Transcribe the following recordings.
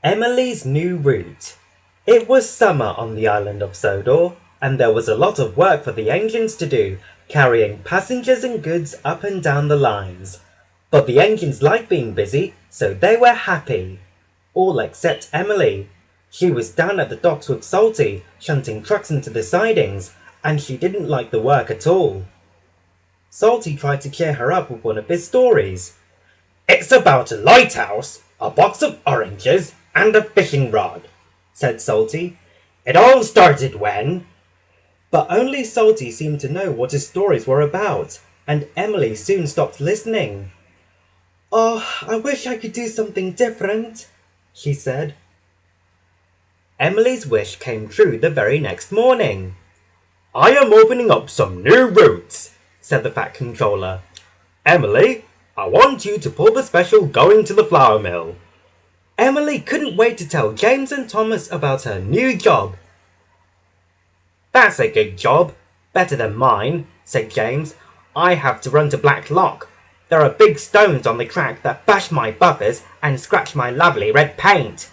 Emily's new route. It was summer on the island of Sodor, and there was a lot of work for the engines to do, carrying passengers and goods up and down the lines. But the engines liked being busy, so they were happy. All except Emily. She was down at the docks with Salty, shunting trucks into the sidings, and she didn't like the work at all. Salty tried to cheer her up with one of his stories. "It's about a lighthouse, a box of oranges, and a fishing rod," said Salty. "It all started when—" But only Salty seemed to know what his stories were about, and Emily soon stopped listening. "Oh, I wish I could do something different," she said. Emily's wish came true the very next morning. "I am opening up some new routes," said the Fat Controller. "Emily, I want you to pull the special going to the flour mill." Emily couldn't wait to tell James and Thomas about her new job. "That's a good job, better than mine," said James. "I have to run to Blacklock. There are big stones on the track that bash my buffers and scratch my lovely red paint."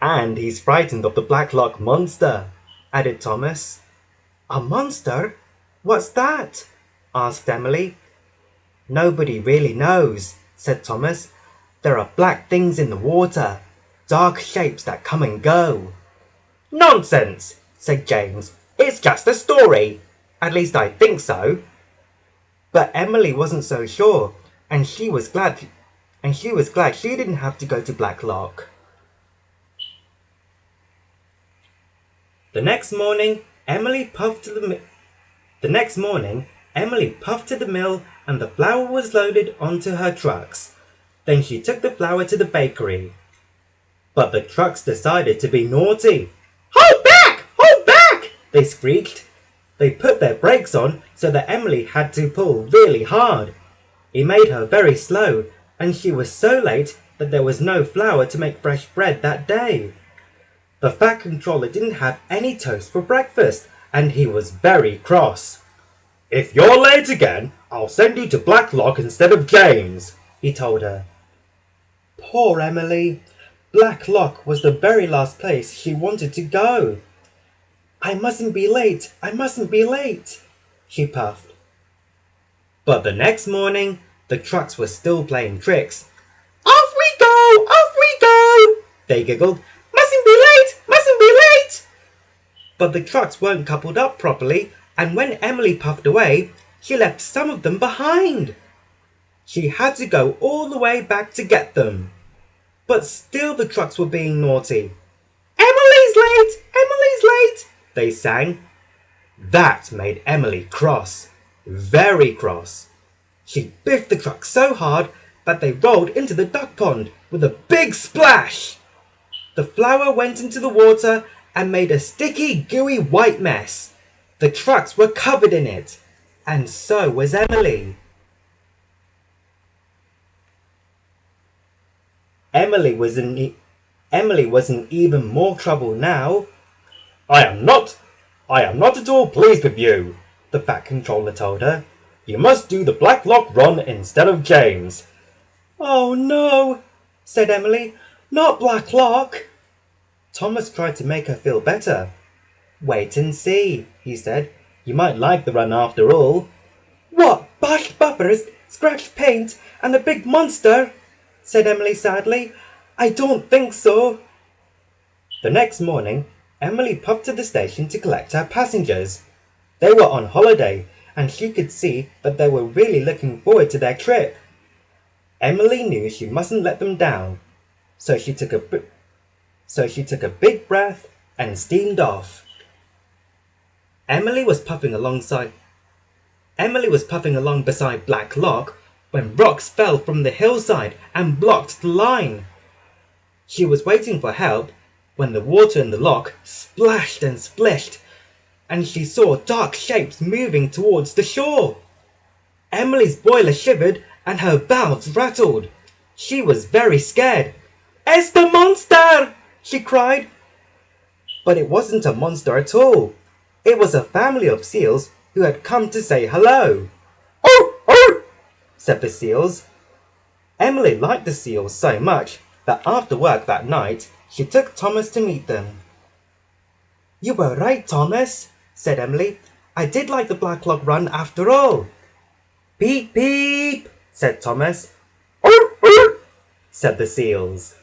"And he's frightened of the Blacklock monster," added Thomas. "A monster? What's that?" asked Emily. "Nobody really knows," said Thomas. "There are black things in the water, dark shapes that come and go." "Nonsense," said James. "It's just a story. At least I think so." But Emily wasn't so sure, and she was glad she didn't have to go to Blacklock. The next morning, Emily puffed to the mill, and the flour was loaded onto her trucks. Then she took the flour to the bakery. But the trucks decided to be naughty. "Hold back! Hold back!" they squeaked. They put their brakes on so that Emily had to pull really hard. It made her very slow, and she was so late that there was no flour to make fresh bread that day. The Fat Controller didn't have any toast for breakfast, and he was very cross. "If you're late again, I'll send you to Blacklock instead of James," he told her. Poor Emily. Blacklock was the very last place she wanted to go. "I mustn't be late, I mustn't be late," she puffed. But the next morning, the trucks were still playing tricks. "Off we go, off we go," they giggled. "Mustn't be late, mustn't be late." But the trucks weren't coupled up properly, and when Emily puffed away, she left some of them behind. She had to go all the way back to get them. But still the trucks were being naughty. "Emily's late! Emily's late!" they sang. That made Emily cross. Very cross. She biffed the truck so hard that they rolled into the duck pond with a big splash. The flour went into the water and made a sticky, gooey white mess. The trucks were covered in it, and so was Emily. Emily was in even more trouble now. I am not at all pleased with you," the Fat Controller told her. "You must do the Blacklock run instead of James." "Oh no," said Emily. "Not Blacklock." Thomas tried to make her feel better. "Wait and see," he said. "You might like the run after all." "What, bashed buffers, scratched paint, and a big monster?" said Emily sadly. "I don't think so." The next morning, Emily puffed to the station to collect her passengers. They were on holiday, and she could see that they were really looking forward to their trip. Emily knew she mustn't let them down, so she took a big breath and steamed off. Emily was puffing along beside Blacklock when rocks fell from the hillside and blocked the line. She was waiting for help when the water in the lock splashed and splished, and she saw dark shapes moving towards the shore. Emily's boiler shivered and her valves rattled. She was very scared. "It's the monster!" she cried. But it wasn't a monster at all. It was a family of seals who had come to say hello. "Oh, oh!" said the seals. Emily liked the seals so much that after work that night, she took Thomas to meet them. "You were right, Thomas," said Emily. "I did like the Blacklock run after all." "Peep, peep," said Thomas. "Arr, arr," said the seals.